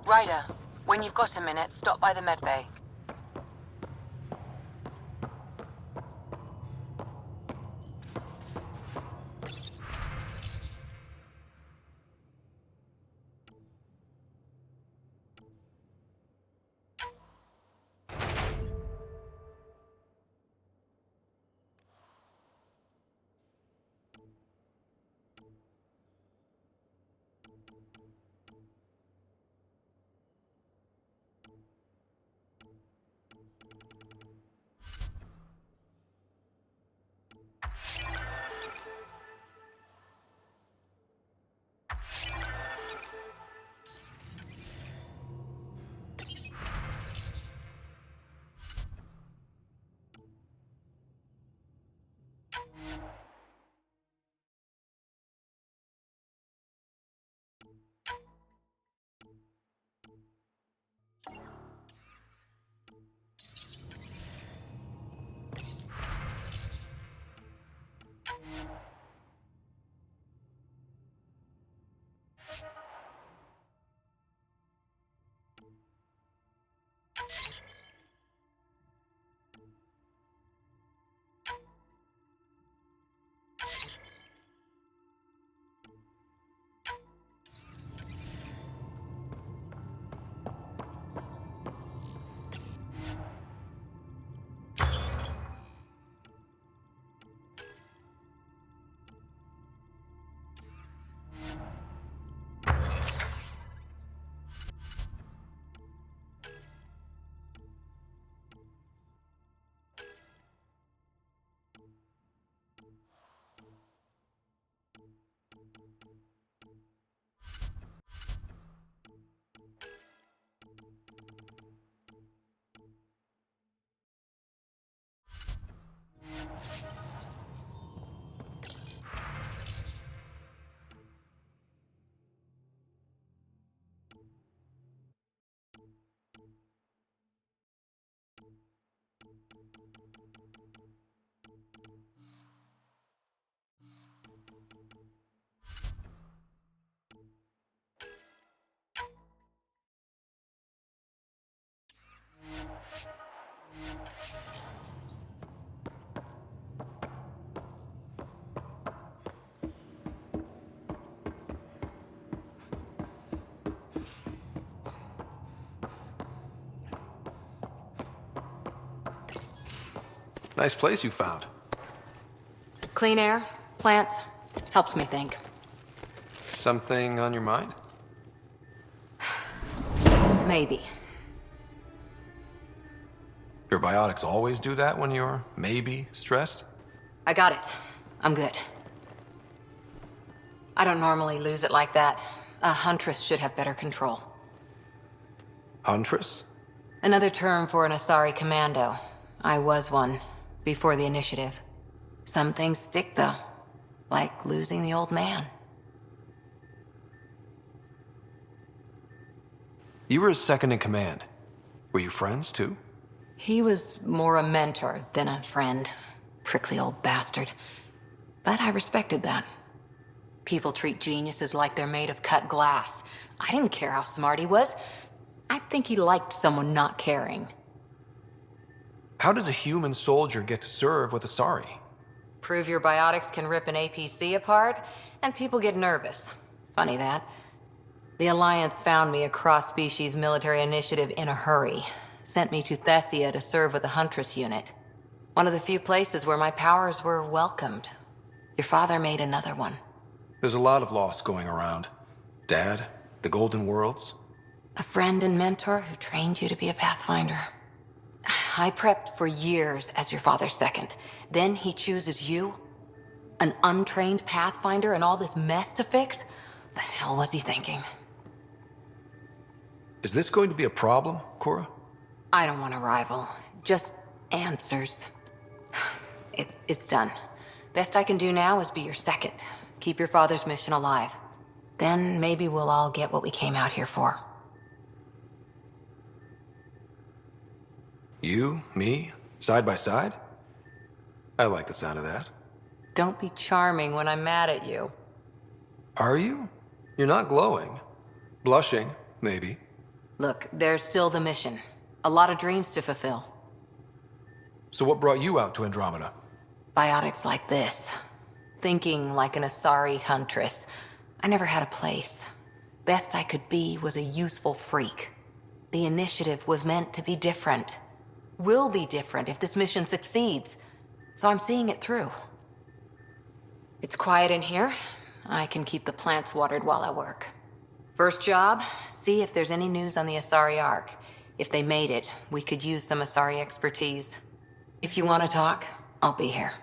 Ryder, when you've got a minute, stop by the medbay. Nice place you found. Clean air, plants, helps me think. Something on your mind? Maybe. Your biotics always do that when you're maybe stressed? I got it. I'm good. I don't normally lose it like that, A huntress should have better control. Huntress? Another term for an Asari commando. I was one, before the initiative. Some things stick, though. Like losing the old man. You were his second in command. Were you friends, too? He was more a mentor than a friend. Prickly old bastard. But I respected that. People treat geniuses like they're made of cut glass. I didn't care how smart he was. I think he liked someone not caring. How does a human soldier get to serve with Asari? Prove your biotics can rip an APC apart, and people get nervous. Funny that. The Alliance found me a cross-species military initiative in a hurry. Sent me to Thessia to serve with the Huntress unit. One of the few places where my powers were welcomed. Your father made another one. There's a lot of loss going around. Dad, the Golden Worlds. A friend and mentor who trained you to be a Pathfinder. I prepped for years as your father's second. Then he chooses you? An untrained Pathfinder and all this mess to fix? The hell was he thinking? Is this going to be a problem, Cora? I don't want a rival. Just answers. It's done. Best I can do now is be your second. Keep your father's mission alive. Then maybe we'll all get what we came out here for. You, me, side by side? I like the sound of that. Don't be charming when I'm mad at you. Are you? You're not glowing. Blushing, maybe. Look, there's still the mission. A lot of dreams to fulfill. So what brought you out to Andromeda? Biotics like this. Thinking like an Asari huntress. I never had a place. Best I could be was a useful freak. The initiative was meant to be different. Will be different if this mission succeeds. So I'm seeing it through. It's quiet in here. I can keep the plants watered while I work. First job, see if there's any news on the Asari Ark. If they made it, we could use some Asari expertise. If you want to talk, I'll be here.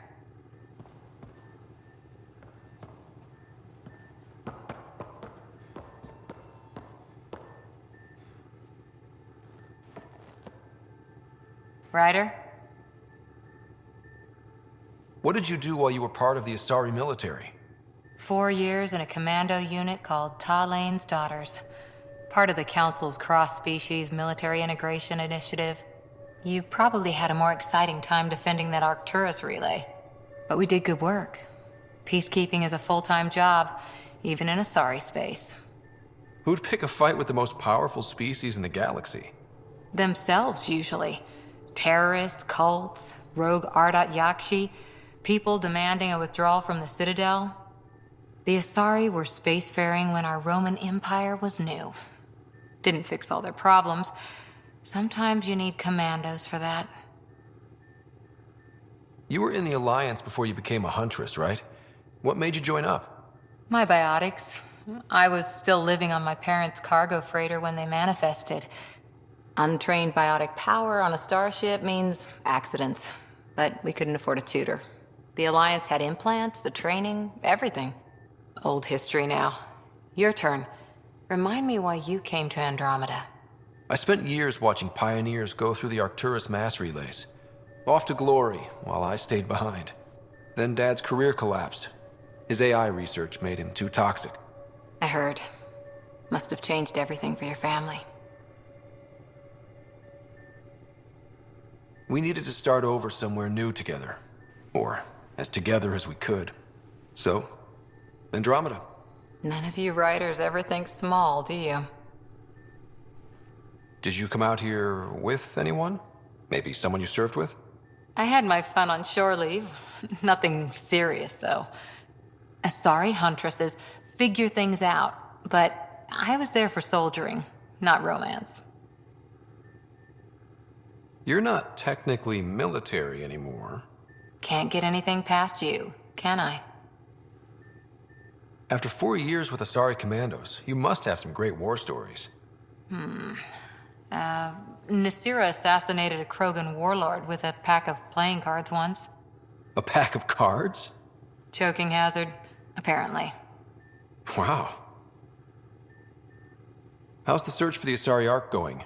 Ryder? What did you do while you were part of the Asari military? 4 years in a commando unit called Talane's Daughters. Part of the Council's cross-species military integration initiative. You probably had a more exciting time defending that Arcturus relay. But we did good work. Peacekeeping is a full-time job, even in Asari space. Who'd pick a fight with the most powerful species in the galaxy? Themselves, usually. Terrorists, cults, rogue Ardat Yakshi, people demanding a withdrawal from the Citadel. The Asari were spacefaring when our Roman Empire was new. Didn't fix all their problems. Sometimes you need commandos for that. You were in the Alliance before you became a huntress, right? What made you join up? My biotics. I was still living on my parents' cargo freighter when they manifested. Untrained biotic power on a starship means accidents. But we couldn't afford a tutor. The Alliance had implants, the training, everything. Old history now. Your turn. Remind me why you came to Andromeda. I spent years watching pioneers go through the Arcturus mass relays. Off to glory, while I stayed behind. Then Dad's career collapsed. His AI research made him too toxic. I heard. Must have changed everything for your family. We needed to start over somewhere new together. Or as together as we could. So, Andromeda. None of you writers ever think small, do you? Did you come out here with anyone? Maybe someone you served with? I had my fun on shore leave. Nothing serious, though. Asari huntresses figure things out, but I was there for soldiering, not romance. You're not technically military anymore. Can't get anything past you, can I? After 4 years with Asari Commandos, you must have some great war stories. Nasira assassinated a Krogan warlord with a pack of playing cards once. A pack of cards? Choking hazard, apparently. Wow. How's the search for the Asari Ark going?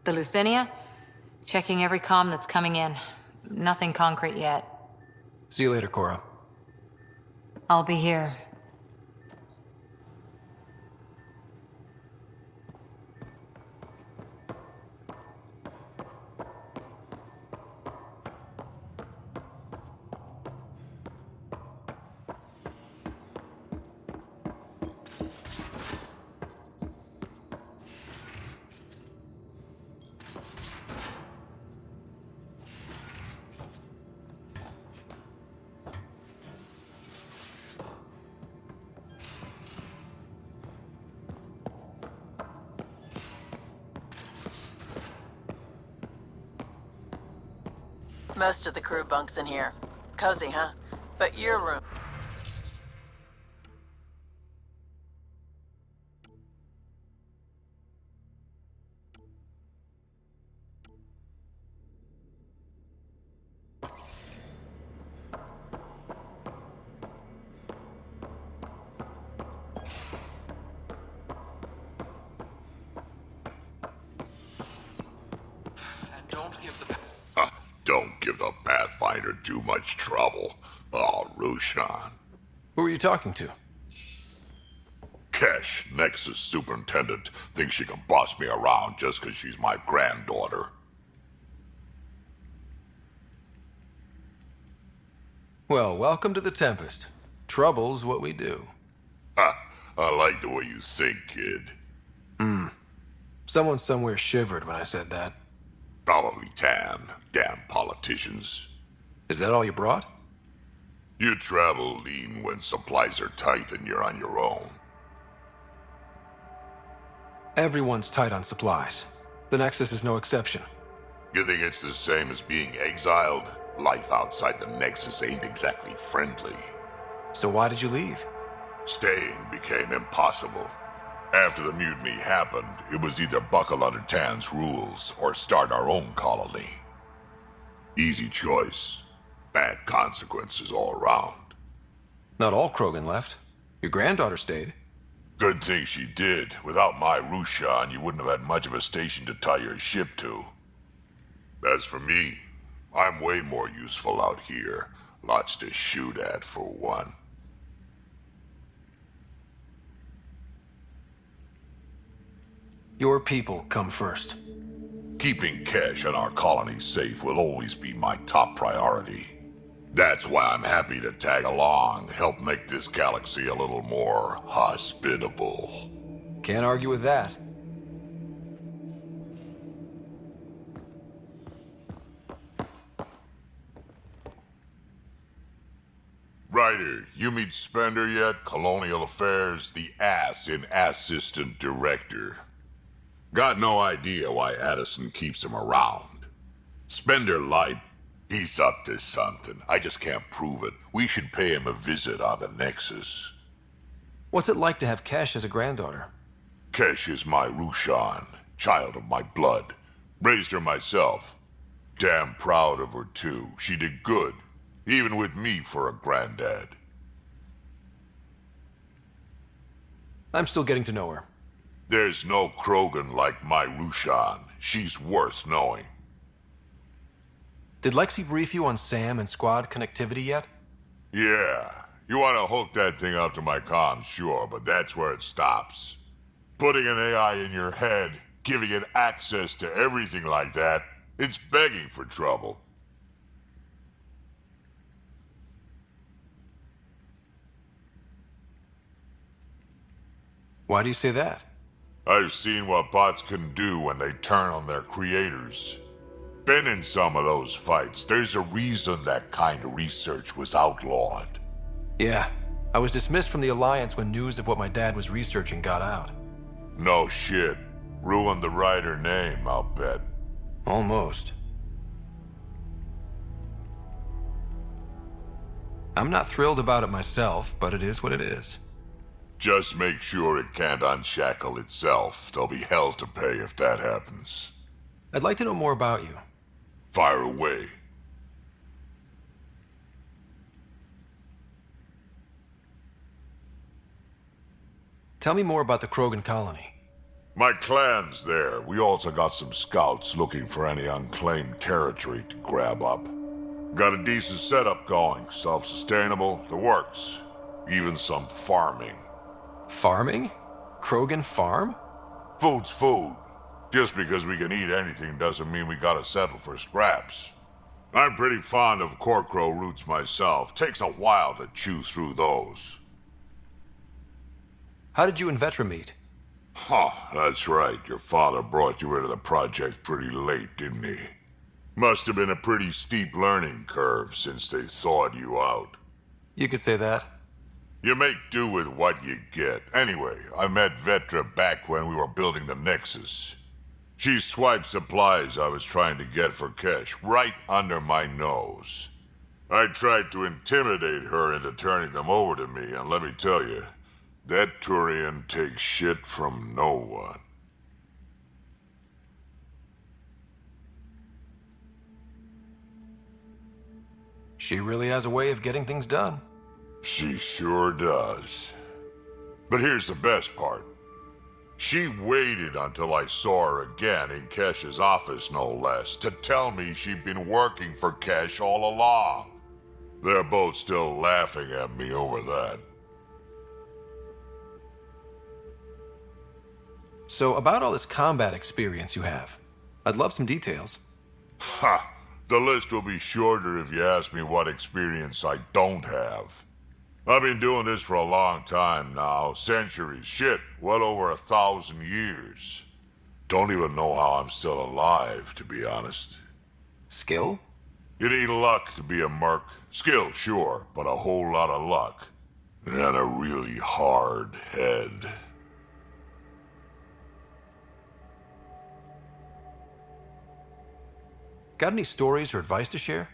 The Lucinia? Checking every comm that's coming in. Nothing concrete yet. See you later, Cora. I'll be here. Most of the crew bunks in here. Cozy, huh? But your room... Don't give the Pathfinder too much trouble. Oh, Roshan. Who are you talking to? Kesh, Nexus Superintendent, thinks she can boss me around just 'cause she's my granddaughter. Well, welcome to the Tempest. Trouble's what we do. Ha! I like the way you think, kid. Someone somewhere shivered when I said that. Probably Tan. Damn politicians. Is that all you brought? You travel lean when supplies are tight and you're on your own. Everyone's tight on supplies. The Nexus is no exception. You think it's the same as being exiled? Life outside the Nexus ain't exactly friendly. So why did you leave? Staying became impossible. After the mutiny happened, it was either buckle under Tan's rules or start our own colony. Easy choice. Bad consequences all around. Not all Krogan left. Your granddaughter stayed. Good thing she did. Without my Rushan, you wouldn't have had much of a station to tie your ship to. As for me, I'm way more useful out here. Lots to shoot at, for one. Your people come first. Keeping Kesh and our colony safe will always be my top priority. That's why I'm happy to tag along, help make this galaxy a little more hospitable. Can't argue with that. Ryder, you meet Spender yet? Colonial Affairs, the ass in Assistant Director. Got no idea why Addison keeps him around. Spender lied. He's up to something. I just can't prove it. We should pay him a visit on the Nexus. What's it like to have Kesh as a granddaughter? Kesh is my Rushan, child of my blood. Raised her myself. Damn proud of her too. She did good, even with me for a granddad. I'm still getting to know her. There's no Krogan like my Rushan. She's worth knowing. Did Lexi brief you on SAM and squad connectivity yet? Yeah. You want to hook that thing up to my comms, sure, but that's where it stops. Putting an AI in your head, giving it access to everything like that, it's begging for trouble. Why do you say that? I've seen what bots can do when they turn on their creators. Been in some of those fights. There's a reason that kind of research was outlawed. Yeah. I was dismissed from the Alliance when news of what my dad was researching got out. No shit. Ruined the Ryder name, I'll bet. Almost. I'm not thrilled about it myself, but it is what it is. Just make sure it can't unshackle itself. There'll be hell to pay if that happens. I'd like to know more about you. Fire away. Tell me more about the Krogan colony. My clan's there. We also got some scouts looking for any unclaimed territory to grab up. Got a decent setup going. Self-sustainable, the works. Even some farming. Farming? Krogan farm? Food's food. Just because we can eat anything doesn't mean we gotta settle for scraps. I'm pretty fond of corcrow roots myself. Takes a while to chew through those. How did you and Vetra meet? Huh, that's right. Your father brought you into the project pretty late, didn't he? Must have been a pretty steep learning curve since they thawed you out. You could say that. You make do with what you get. Anyway, I met Vetra back when we were building the Nexus. She swiped supplies I was trying to get for Kesh right under my nose. I tried to intimidate her into turning them over to me, and let me tell you, that Turian takes shit from no one. She really has a way of getting things done. She sure does. But here's the best part. She waited until I saw her again in Kesh's office, no less, to tell me she'd been working for Kesh all along. They're both still laughing at me over that. So, about all this combat experience you have, I'd love some details. Ha! The list will be shorter if you ask me what experience I don't have. I've been doing this for a long time now, centuries, shit, well over 1,000 years. Don't even know how I'm still alive, to be honest. Skill? You need luck to be a merc. Skill, sure, but a whole lot of luck. And a really hard head. Got any stories or advice to share?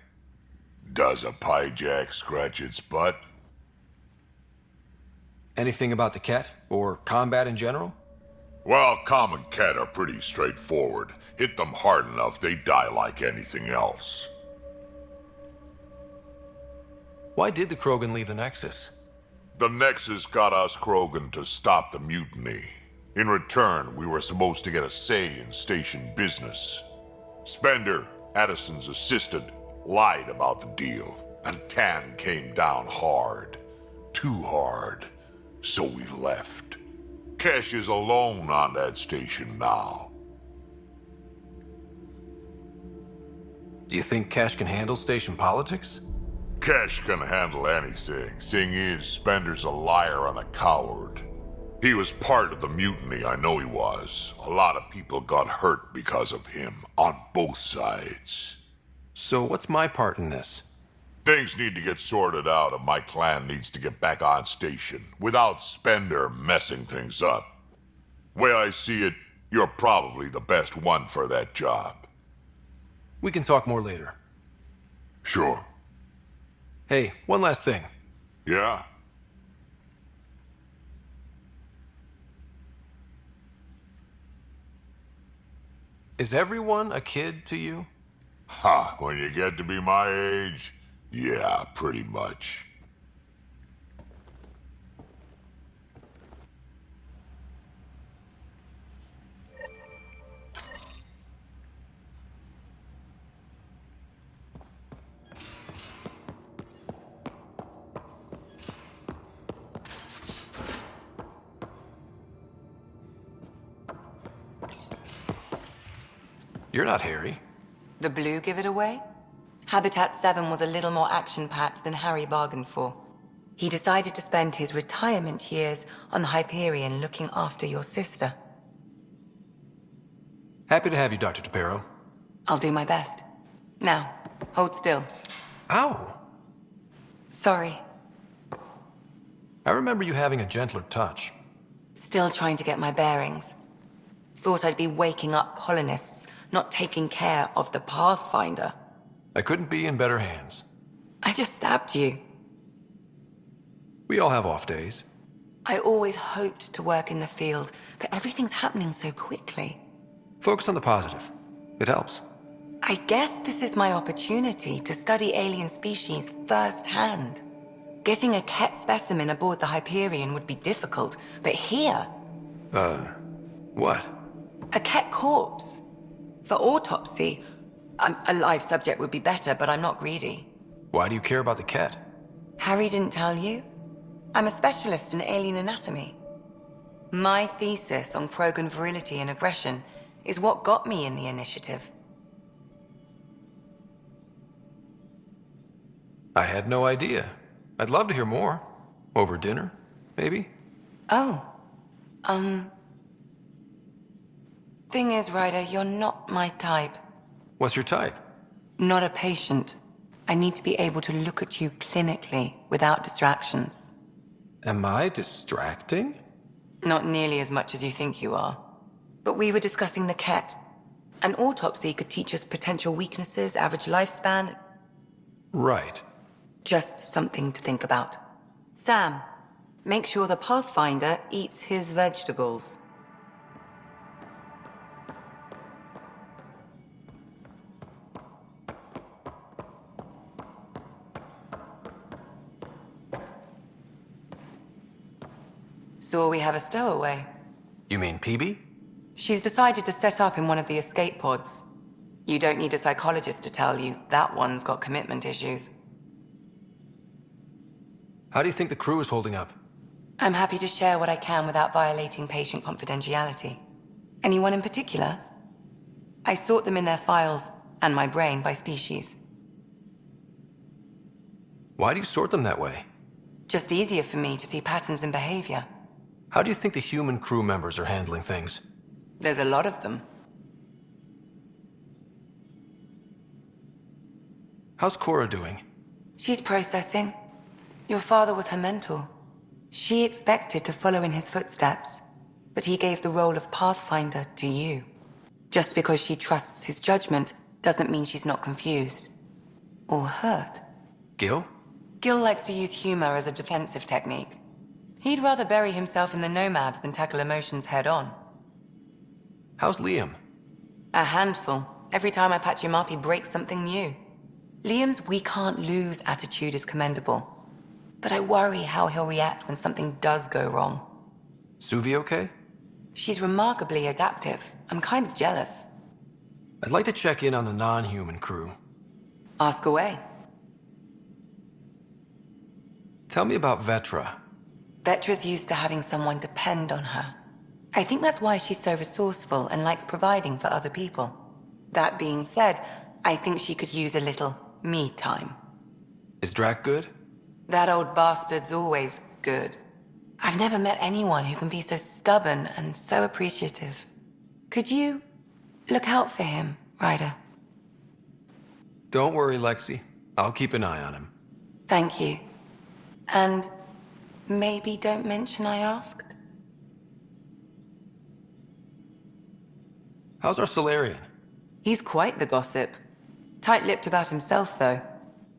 Does a pyjak scratch its butt? Anything about the Ket, or combat in general? Well, common cat are pretty straightforward. Hit them hard enough, they die like anything else. Why did the Krogan leave the Nexus? The Nexus got us Krogan to stop the mutiny. In return, we were supposed to get a say in station business. Spender, Addison's assistant, lied about the deal, and Tan came down hard. Too hard. So we left. Kesh is alone on that station now. Do you think Cash can handle station politics? Kesh can handle anything. Thing is, Spender's a liar and a coward. He was part of the mutiny, I know he was. A lot of people got hurt because of him, on both sides. So what's my part in this? Things need to get sorted out and my clan needs to get back on station, without Spender messing things up. Way I see it, you're probably the best one for that job. We can talk more later. Sure. Hey, one last thing. Yeah? Is everyone a kid to you? Ha, when you get to be my age, yeah, pretty much. You're not Harry. The blue give it away? Habitat 7 was a little more action-packed than Harry bargained for. He decided to spend his retirement years on the Hyperion looking after your sister. Happy to have you, Dr. DePero. I'll do my best. Now, hold still. Ow! Sorry. I remember you having a gentler touch. Still trying to get my bearings. Thought I'd be waking up colonists, not taking care of the Pathfinder. I couldn't be in better hands. I just stabbed you. We all have off days. I always hoped to work in the field, but everything's happening so quickly. Focus on the positive. It helps. I guess this is my opportunity to study alien species firsthand. Getting a Ket specimen aboard the Hyperion would be difficult, but here... What? A Ket corpse. For autopsy. A live subject would be better, but I'm not greedy. Why do you care about the cat? Harry didn't tell you? I'm a specialist in alien anatomy. My thesis on Krogan virility and aggression is what got me in the initiative. I had no idea. I'd love to hear more. Over dinner, maybe? Oh. Thing is, Ryder, you're not my type. What's your type? Not a patient. I need to be able to look at you clinically without distractions. Am I distracting? Not nearly as much as you think you are. But we were discussing the Ket. An autopsy could teach us potential weaknesses, average lifespan. Right. Just something to think about. Sam, make sure the Pathfinder eats his vegetables. So we have a stowaway. You mean PB? She's decided to set up in one of the escape pods. You don't need a psychologist to tell you that one's got commitment issues. How do you think the crew is holding up? I'm happy to share what I can without violating patient confidentiality. Anyone in particular? I sort them in their files and my brain by species. Why do you sort them that way? Just easier for me to see patterns in behavior. How do you think the human crew members are handling things? There's a lot of them. How's Cora doing? She's processing. Your father was her mentor. She expected to follow in his footsteps, but he gave the role of Pathfinder to you. Just because she trusts his judgment doesn't mean she's not confused. Or hurt. Gil? Gil likes to use humor as a defensive technique. He'd rather bury himself in the Nomad than tackle emotions head-on. How's Liam? A handful. Every time I patch him up, he breaks something new. Liam's "we can't lose" attitude is commendable. But I worry how he'll react when something does go wrong. Suvi okay? She's remarkably adaptive. I'm kind of jealous. I'd like to check in on the non-human crew. Ask away. Tell me about Vetra. Vetra's used to having someone depend on her. I think that's why she's so resourceful and likes providing for other people. That being said, I think she could use a little me time. Is Drac good? That old bastard's always good. I've never met anyone who can be so stubborn and so appreciative. Could you look out for him, Ryder? Don't worry, Lexi. I'll keep an eye on him. Thank you. And maybe don't mention I asked? How's our Solarian? He's quite the gossip. Tight-lipped about himself, though.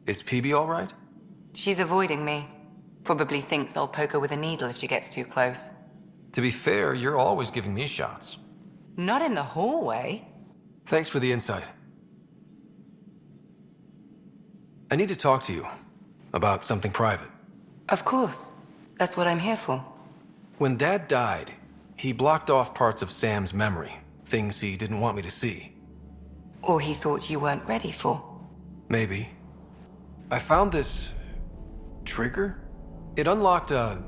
Is PB all right? She's avoiding me. Probably thinks I'll poke her with a needle if she gets too close. To be fair, you're always giving me shots. Not in the hallway. Thanks for the insight. I need to talk to you about something private. Of course. That's what I'm here for. When Dad died, he blocked off parts of Sam's memory, things he didn't want me to see. Or he thought you weren't ready for. Maybe. I found this trigger. It unlocked a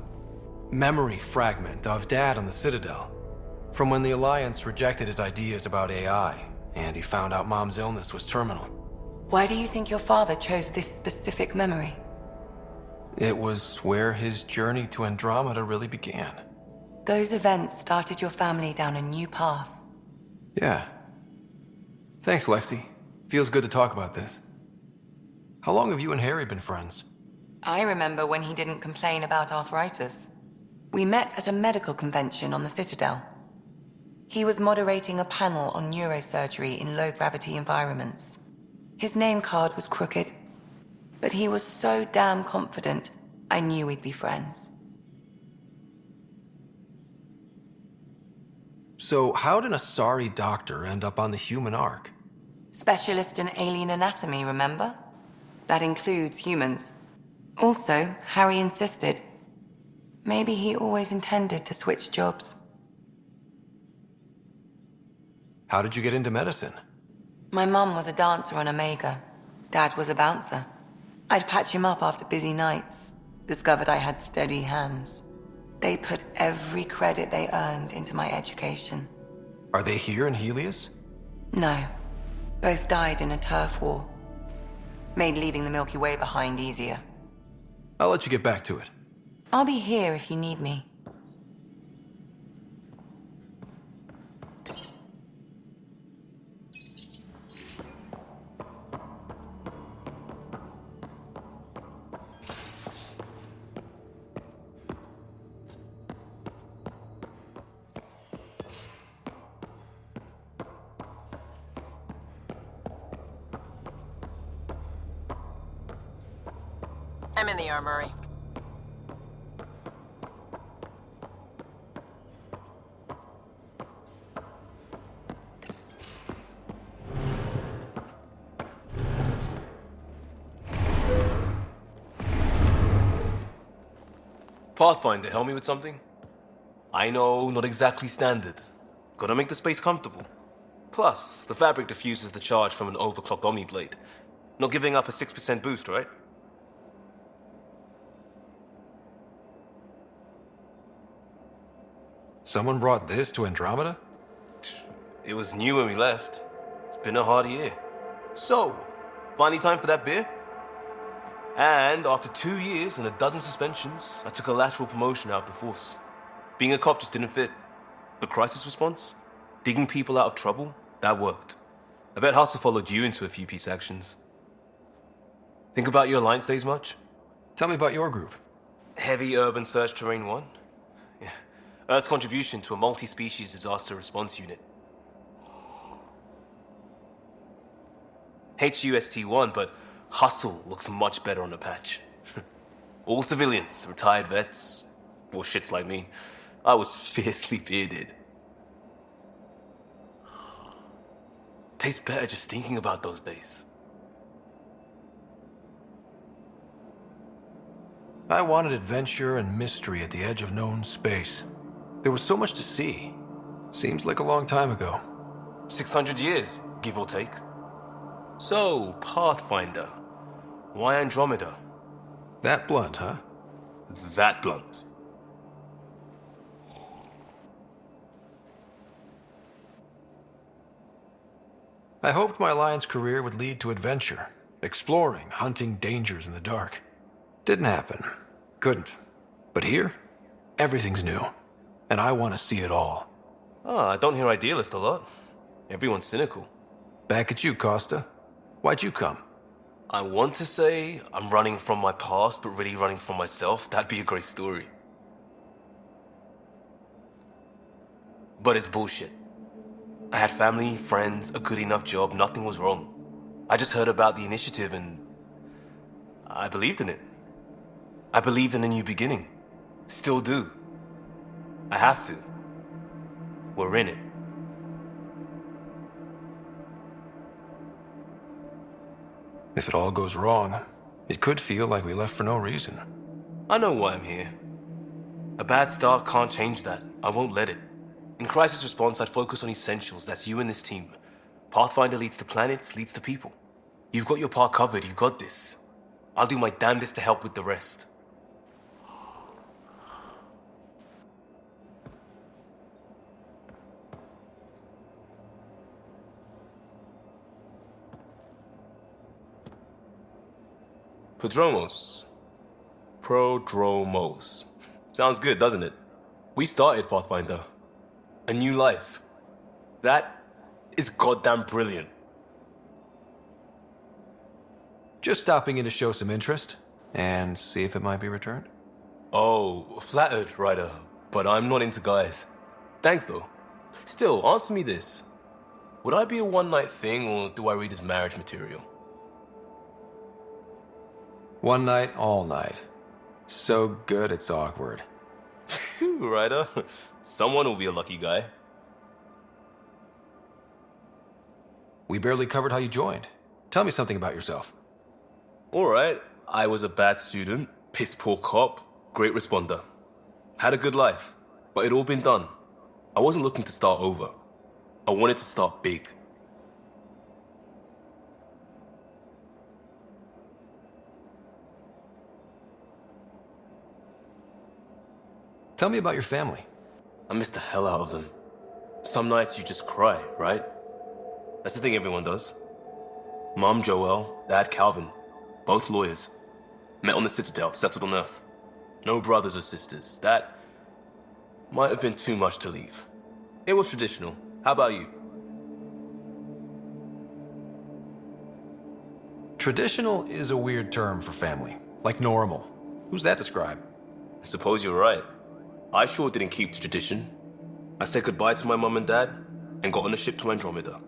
memory fragment of Dad on the Citadel, from when the Alliance rejected his ideas about AI, and he found out Mom's illness was terminal. Why do you think your father chose this specific memory? It was where his journey to Andromeda really began. Those events started your family down a new path. Yeah. Thanks, Lexi. Feels good to talk about this. How long have you and Harry been friends? I remember when he didn't complain about arthritis. We met at a medical convention on the Citadel. He was moderating a panel on neurosurgery in low-gravity environments. His name card was crooked, but he was so damn confident, I knew we'd be friends. So how did a sorry doctor end up on the human ark? Specialist in alien anatomy, remember? That includes humans. Also, Harry insisted. Maybe he always intended to switch jobs. How did you get into medicine? My mum was a dancer on Omega. Dad was a bouncer. I'd patch him up after busy nights. Discovered I had steady hands. They put every credit they earned into my education. Are they here in Helios? No. Both died in a turf war. Made leaving the Milky Way behind easier. I'll let you get back to it. I'll be here if you need me. I'm in the armory. Pathfinder, help me with something? I know, not exactly standard. Gotta make the space comfortable. Plus, the fabric diffuses the charge from an overclocked Omni blade. Not giving up a 6% boost, right? Someone brought this to Andromeda? It was new when we left. It's been a hard year. So, finally time for that beer? And after 2 years and a dozen suspensions, I took a lateral promotion out of the force. Being a cop just didn't fit. But crisis response? Digging people out of trouble? That worked. I bet Hustle followed you into a few peace actions. Think about your Alliance days much? Tell me about your group. Heavy Urban Search Terrain 1? Yeah. Earth's contribution to a multi-species disaster response unit. HUST-1, but Hustle looks much better on the patch. All civilians, retired vets, or shits like me. I was fiercely bearded. Tastes better just thinking about those days. I wanted adventure and mystery at the edge of known space. There was so much to see. Seems like a long time ago. 600 years, give or take. So, Pathfinder. Why Andromeda? That blunt, huh? That blunt. I hoped my Alliance career would lead to adventure, exploring, hunting dangers in the dark. Didn't happen. Couldn't. But here, everything's new. And I want to see it all. I don't hear idealist a lot. Everyone's cynical. Back at you, Costa. Why'd you come? I want to say I'm running from my past, but really running from myself. That'd be a great story. But it's bullshit. I had family, friends, a good enough job, nothing was wrong. I just heard about the initiative and I believed in it. I believed in a new beginning. Still do. I have to. We're in it. If it all goes wrong, it could feel like we left for no reason. I know why I'm here. A bad start can't change that. I won't let it. In crisis response, I'd focus on essentials. That's you and this team. Pathfinder leads to planets, leads to people. You've got your part covered. You've got this. I'll do my damnedest to help with the rest. Prodromos. Sounds good, doesn't it? We started Pathfinder. A new life. That is goddamn brilliant. Just stopping in to show some interest and see if it might be returned. Oh, flattered, Ryder. But I'm not into guys. Thanks, though. Still, answer me this. Would I be a one-night thing, or do I read as marriage material? One night, all night. So good it's awkward. Phew, Ryder. Someone will be a lucky guy. We barely covered how you joined. Tell me something about yourself. Alright, I was a bad student, piss poor cop, great responder. Had a good life, but it'd all been done. I wasn't looking to start over. I wanted to start big. Tell me about your family. I miss the hell out of them. Some nights you just cry, right? That's the thing everyone does. Mom Joelle, Dad Calvin, both lawyers. Met on the Citadel, settled on Earth. No brothers or sisters. That might have been too much to leave. It was traditional. How about you? Traditional is a weird term for family. Like normal. Who's that describe? I suppose you're right. I sure didn't keep to tradition. I said goodbye to my mum and dad and got on a ship to Andromeda.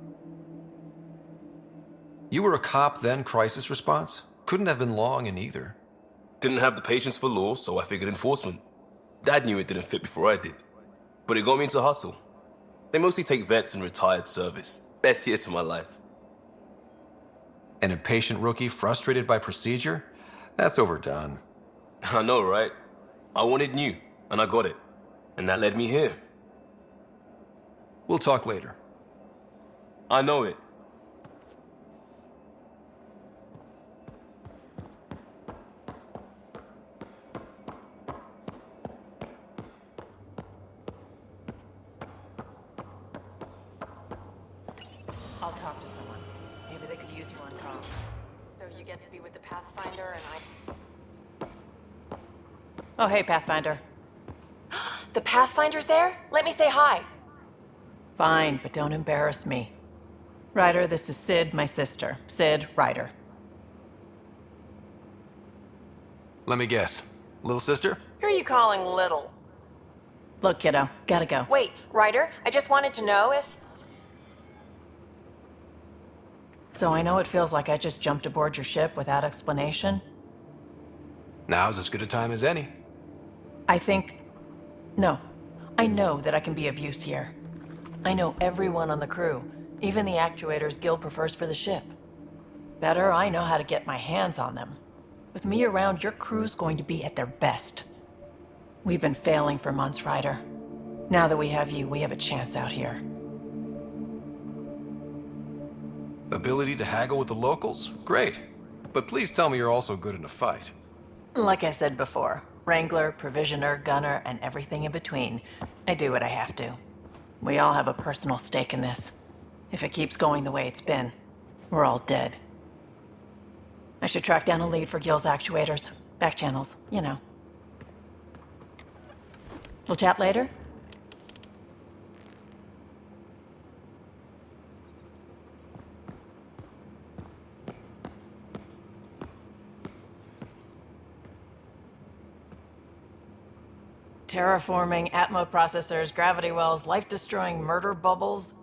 You were a cop then, crisis response? Couldn't have been long in either. Didn't have the patience for law, so I figured enforcement. Dad knew it didn't fit before I did. But it got me into hustle. They mostly take vets and retired service. Best years of my life. An impatient rookie frustrated by procedure? That's overdone. I know, right? I wanted new, and I got it. And that led me here. We'll talk later. I know it. I'll talk to someone. Maybe they could use you on comms. So you get to be with the Pathfinder and I... Oh, hey, Pathfinder. The Pathfinder's there? Let me say hi. Fine, but don't embarrass me. Ryder, this is Sid, my sister. Sid, Ryder. Let me guess. Little sister? Who are you calling little? Look, kiddo, gotta go. Wait, Ryder, I just wanted to know if... So I know it feels like I just jumped aboard your ship without explanation. Now's as good a time as any. No. I know that I can be of use here. I know everyone on the crew, even the actuators Guild prefers for the ship. Better, I know how to get my hands on them. With me around, your crew's going to be at their best. We've been failing for months, Ryder. Now that we have you, we have a chance out here. Ability to haggle with the locals? Great. But please tell me you're also good in a fight. Like I said before, Wrangler, Provisioner, Gunner, and everything in between. I do what I have to. We all have a personal stake in this. If it keeps going the way it's been, we're all dead. I should track down a lead for Gil's actuators. Back channels, you know. We'll chat later? Terraforming, Atmo processors, gravity wells, life-destroying murder bubbles.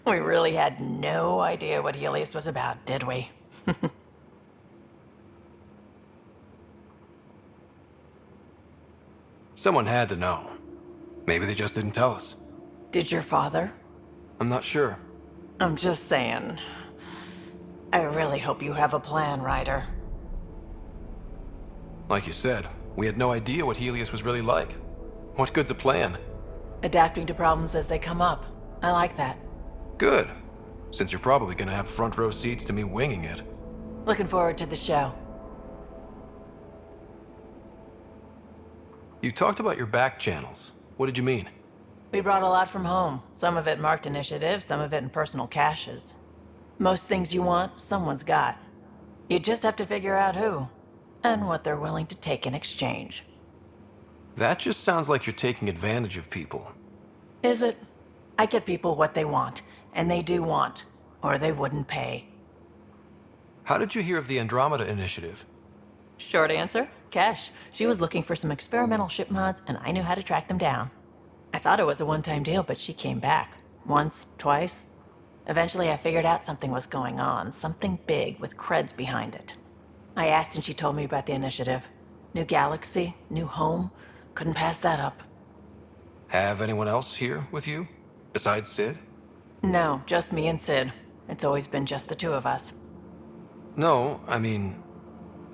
We really had no idea what Helios was about, did we? Someone had to know. Maybe they just didn't tell us. Did your father? I'm not sure. I'm just saying. I really hope you have a plan, Ryder. Like you said, we had no idea what Helios was really like. What good's a plan? Adapting to problems as they come up. I like that. Good. Since you're probably gonna have front row seats to me winging it. Looking forward to the show. You talked about your back channels. What did you mean? We brought a lot from home. Some of it marked initiative, some of it in personal caches. Most things you want, someone's got. You just have to figure out who, and what they're willing to take in exchange. That just sounds like you're taking advantage of people. Is it? I get people what they want, and they do want, or they wouldn't pay. How did you hear of the Andromeda initiative? Short answer, Kesh. She was looking for some experimental ship mods, and I knew how to track them down. I thought it was a one-time deal, but she came back. Once, twice. Eventually I figured out something was going on, something big with creds behind it. I asked and she told me about the initiative. New galaxy, new home. Couldn't pass that up. Have anyone else here with you? Besides Sid? No, just me and Sid. It's always been just the two of us. No, I mean,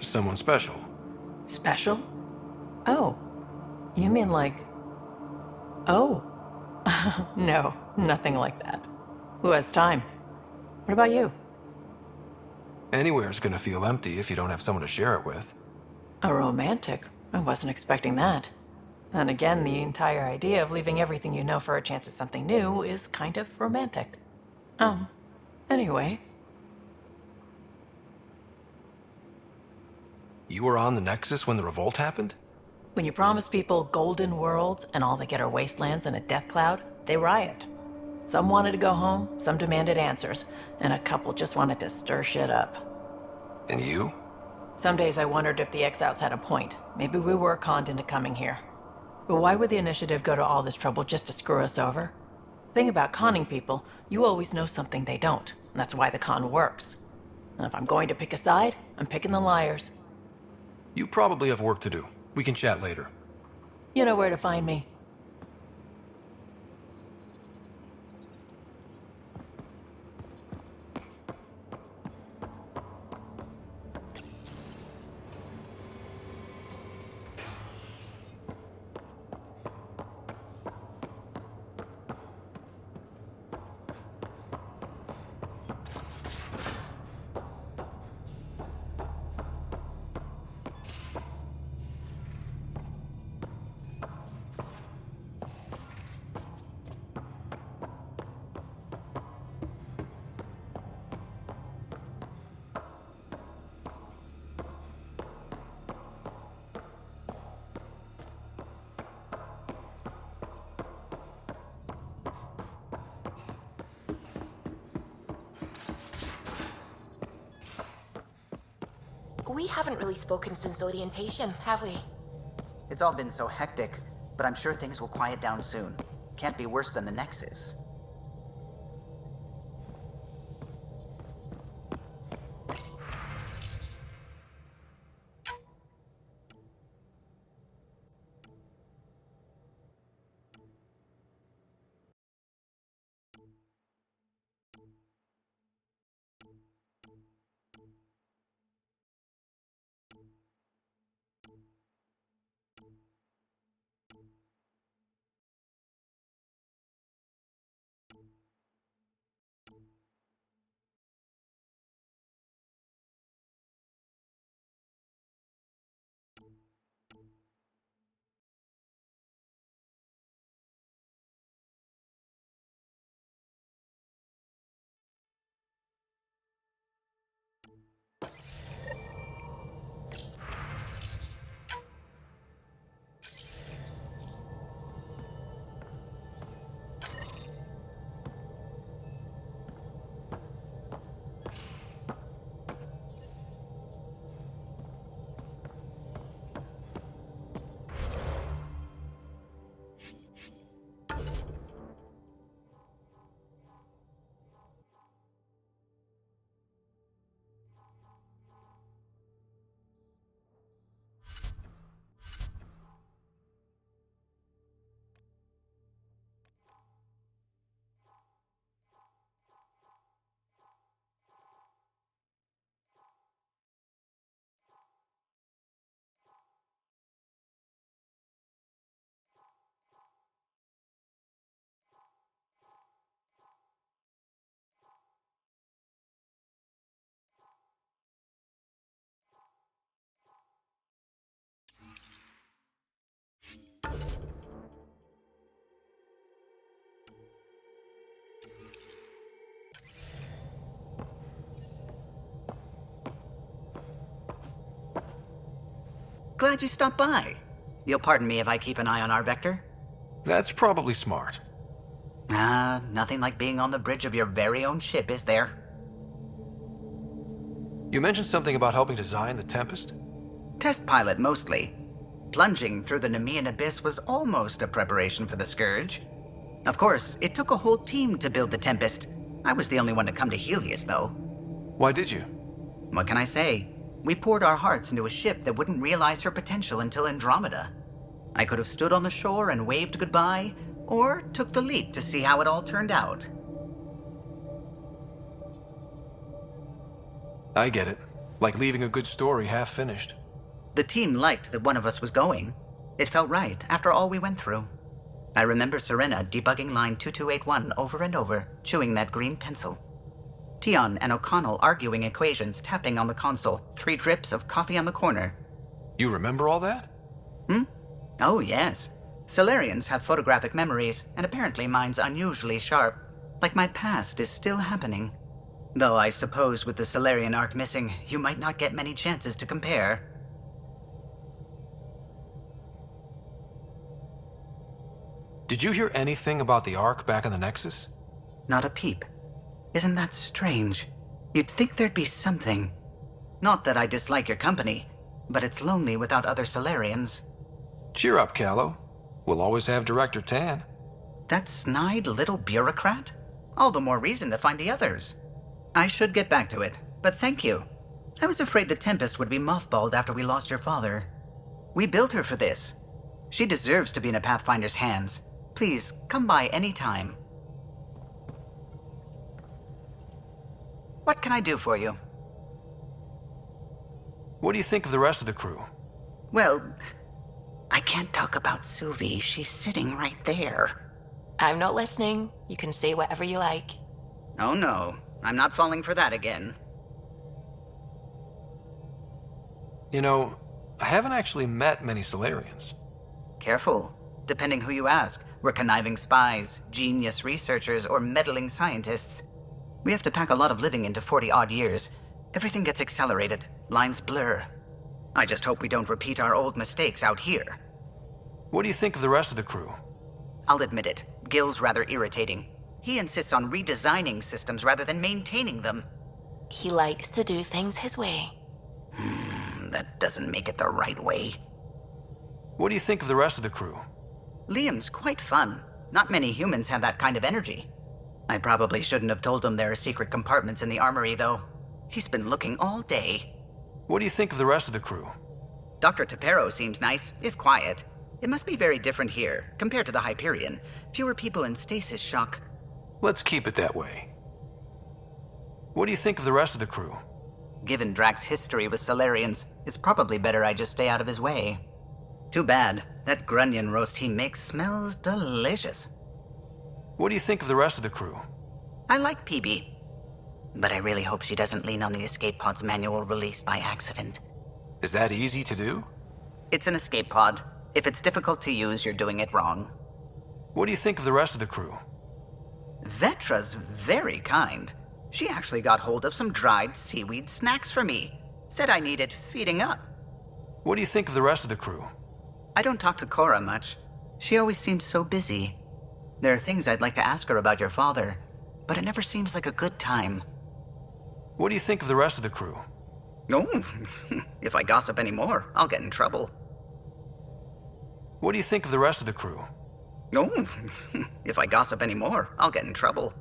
someone special. Special? Oh. You mean like... Oh. No, nothing like that. Who has time? What about you? Anywhere's gonna feel empty if you don't have someone to share it with. A romantic? I wasn't expecting that. And again, the entire idea of leaving everything you know for a chance at something new is kind of romantic. Anyway. You were on the Nexus when the revolt happened? When you promise people golden worlds and all they get are wastelands and a death cloud, they riot. Some wanted to go home, some demanded answers, and a couple just wanted to stir shit up. And you? Some days I wondered if the exiles had a point. Maybe we were conned into coming here. But why would the initiative go to all this trouble just to screw us over? Thing about conning people, you always know something they don't, and that's why the con works. And if I'm going to pick a side, I'm picking the liars. You probably have work to do. We can chat later. You know where to find me. We haven't really spoken since orientation, have we? It's all been so hectic, but I'm sure things will quiet down soon. Can't be worse than the Nexus. Glad you stopped by. You'll pardon me if I keep an eye on our vector? That's probably smart. Nothing like being on the bridge of your very own ship, is there? You mentioned something about helping design the Tempest? Test pilot, mostly. Plunging through the Nemean abyss was almost a preparation for the Scourge. Of course, it took a whole team to build the Tempest. I was the only one to come to Helios, though. Why did you? What can I say? We poured our hearts into a ship that wouldn't realize her potential until Andromeda. I could have stood on the shore and waved goodbye, or took the leap to see how it all turned out. I get it. Like leaving a good story half-finished. The team liked that one of us was going. It felt right after all we went through. I remember Serena debugging line 2281 over and over, chewing that green pencil. Tion and O'Connell arguing equations, tapping on the console, 3 drips of coffee on the corner. You remember all that? Oh, yes. Solarians have photographic memories, and apparently mine's unusually sharp. Like my past is still happening. Though I suppose with the Solarian arc missing, you might not get many chances to compare. Did you hear anything about the Ark back in the Nexus? Not a peep. Isn't that strange? You'd think there'd be something. Not that I dislike your company, but it's lonely without other Solarians. Cheer up, Callow. We'll always have Director Tan. That snide little bureaucrat? All the more reason to find the others. I should get back to it, but thank you. I was afraid the Tempest would be mothballed after we lost your father. We built her for this. She deserves to be in a Pathfinder's hands. Please, come by any time. What can I do for you? What do you think of the rest of the crew? Well, I can't talk about Suvi. She's sitting right there. I'm not listening. You can say whatever you like. Oh no, I'm not falling for that again. You know, I haven't actually met many Solarians. Careful. Depending who you ask, we're conniving spies, genius researchers, or meddling scientists. We have to pack a lot of living into 40-odd years. Everything gets accelerated, lines blur. I just hope we don't repeat our old mistakes out here. What do you think of the rest of the crew? I'll admit it, Gil's rather irritating. He insists on redesigning systems rather than maintaining them. He likes to do things his way. That doesn't make it the right way. What do you think of the rest of the crew? Liam's quite fun. Not many humans have that kind of energy. I probably shouldn't have told him there are secret compartments in the armory, though. He's been looking all day. What do you think of the rest of the crew? Dr. Tapero seems nice, if quiet. It must be very different here, compared to the Hyperion. Fewer people in stasis shock. Let's keep it that way. What do you think of the rest of the crew? Given Drax's history with Solarians, it's probably better I just stay out of his way. Too bad. That grunion roast he makes smells delicious. What do you think of the rest of the crew? I like PB. But I really hope she doesn't lean on the escape pod's manual release by accident. Is that easy to do? It's an escape pod. If it's difficult to use, you're doing it wrong. What do you think of the rest of the crew? Vetra's very kind. She actually got hold of some dried seaweed snacks for me. Said I needed feeding up. What do you think of the rest of the crew? I don't talk to Cora much. She always seems so busy. There are things I'd like to ask her about your father, but it never seems like a good time. What do you think of the rest of the crew? Oh, if I gossip anymore, I'll get in trouble. What do you think of the rest of the crew? Oh, if I gossip anymore, I'll get in trouble.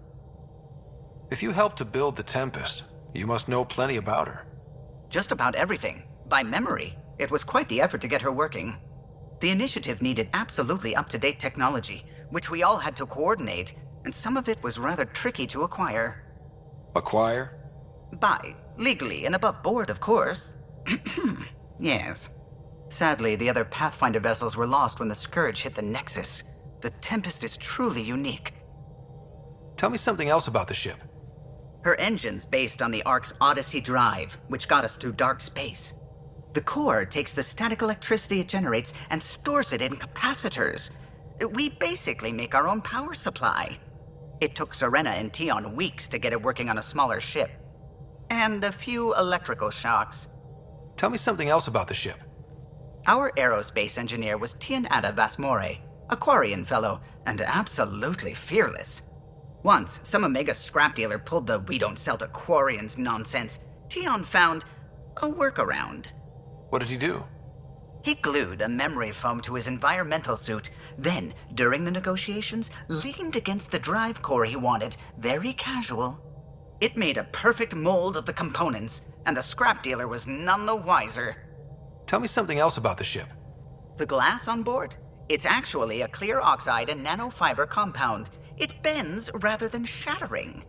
If you helped to build the Tempest, you must know plenty about her. Just about everything, by memory. It was quite the effort to get her working. The initiative needed absolutely up-to-date technology, which we all had to coordinate, and some of it was rather tricky to acquire. Acquire? Buy, legally and above board, of course. Yes. Sadly, the other Pathfinder vessels were lost when the Scourge hit the Nexus. The Tempest is truly unique. Tell me something else about the ship. Her engine's based on the Ark's Odyssey drive, which got us through dark space. The core takes the static electricity it generates and stores it in capacitors. We basically make our own power supply. It took Serena and Tion weeks to get it working on a smaller ship. And a few electrical shocks. Tell me something else about the ship. Our aerospace engineer was Tianada Vasmore, a Quarian fellow, and absolutely fearless. Once, some Omega scrap dealer pulled the "we don't sell to Quarians" nonsense. Tion found a workaround. What did he do? He glued a memory foam to his environmental suit, then, during the negotiations, leaned against the drive core he wanted, very casual. It made a perfect mold of the components, and the scrap dealer was none the wiser. Tell me something else about the ship. The glass on board? It's actually a clear oxide and nanofiber compound. It bends rather than shattering.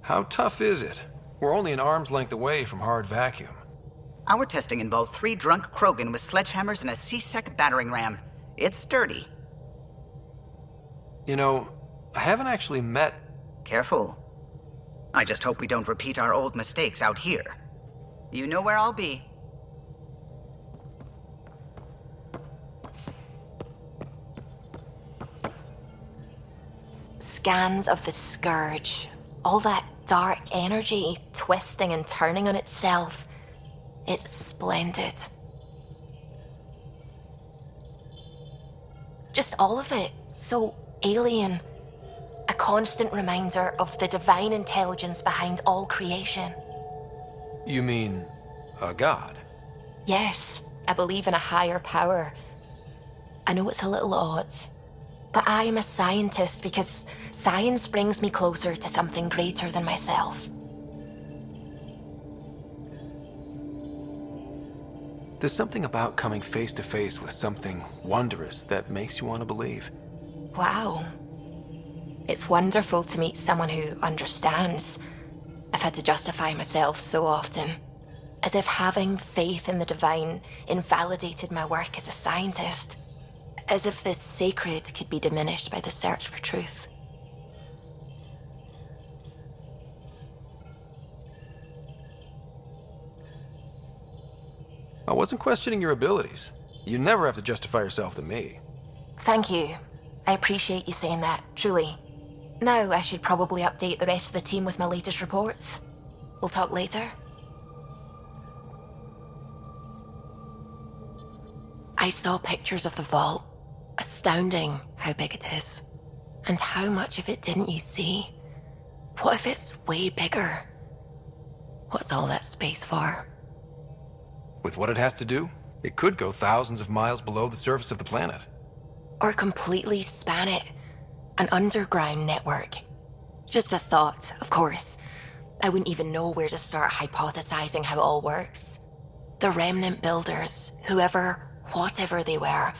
How tough is it? We're only an arm's length away from hard vacuum. Our testing involved 3 drunk Krogan with sledgehammers and a C-Sec battering ram. It's sturdy. You know, I haven't actually met... Careful. I just hope we don't repeat our old mistakes out here. You know where I'll be. Scans of the Scourge. All that dark energy twisting and turning on itself. It's splendid. Just all of it. So alien. A constant reminder of the divine intelligence behind all creation. You mean... a god? Yes, I believe in a higher power. I know it's a little odd, but I am a scientist because science brings me closer to something greater than myself. There's something about coming face to face with something wondrous that makes you want to believe. Wow. It's wonderful to meet someone who understands. I've had to justify myself so often, as if having faith in the divine invalidated my work as a scientist, as if the sacred could be diminished by the search for truth. I wasn't questioning your abilities. You never have to justify yourself to me. Thank you. I appreciate you saying that, truly. Now I should probably update the rest of the team with my latest reports. We'll talk later. I saw pictures of the vault. Astounding how big it is. And how much of it didn't you see? What if it's way bigger? What's all that space for? With what it has to do, it could go thousands of miles below the surface of the planet. Or completely span it. An underground network. Just a thought, of course. I wouldn't even know where to start hypothesizing how it all works. The remnant builders, whoever, whatever they were,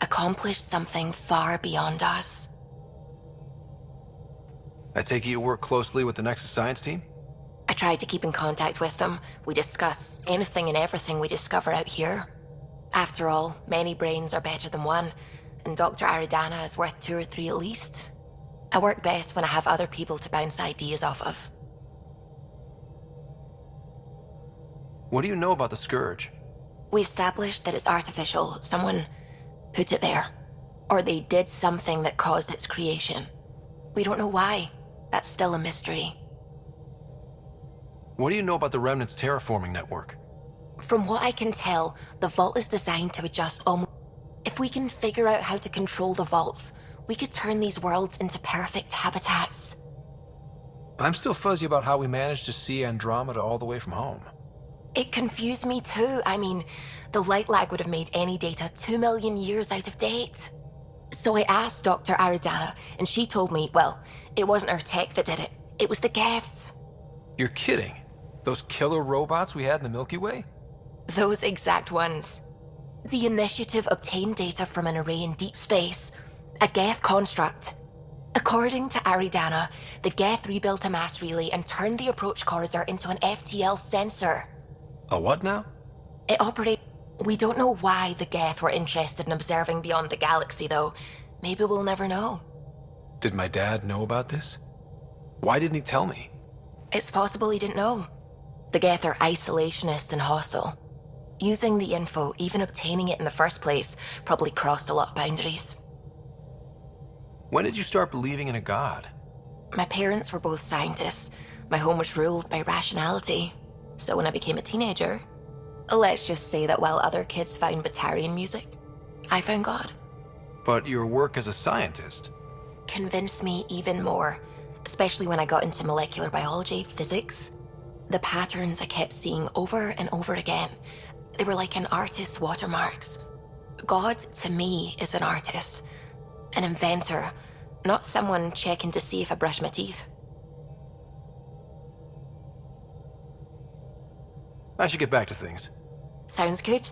accomplished something far beyond us. I take it you work closely with the Nexus Science team? I try to keep in contact with them. We discuss anything and everything we discover out here. After all, many brains are better than one, and Dr. Aridana is worth 2 or 3 at least. I work best when I have other people to bounce ideas off of. What do you know about the Scourge? We established that it's artificial. Someone put it there. Or they did something that caused its creation. We don't know why. That's still a mystery. What do you know about the Remnant's terraforming network? From what I can tell, the vault is designed to adjust almost... If we can figure out how to control the vaults, we could turn these worlds into perfect habitats. I'm still fuzzy about how we managed to see Andromeda all the way from home. It confused me too. I mean, the light lag would have made any data 2 million years out of date. So I asked Dr. Aridana, and she told me, well, it wasn't her tech that did it. It was the Geths. You're kidding. Those killer robots we had in the Milky Way? Those exact ones. The initiative obtained data from an array in deep space, a Geth construct. According to Aridana, the Geth rebuilt a mass relay and turned the approach corridor into an FTL sensor. A what now? It operates... We don't know why the Geth were interested in observing beyond the galaxy, though. Maybe we'll never know. Did my dad know about this? Why didn't he tell me? It's possible he didn't know. The Geth are isolationist and hostile. Using the info, even obtaining it in the first place, probably crossed a lot of boundaries. When did you start believing in a god? My parents were both scientists. My home was ruled by rationality. So when I became a teenager, let's just say that while other kids found Batarian music, I found God. But your work as a scientist... Convinced me even more, especially when I got into molecular biology, physics. The patterns I kept seeing over and over again, they were like an artist's watermarks. God, to me, is an artist, an inventor, not someone checking to see if I brush my teeth. I should get back to things. Sounds good.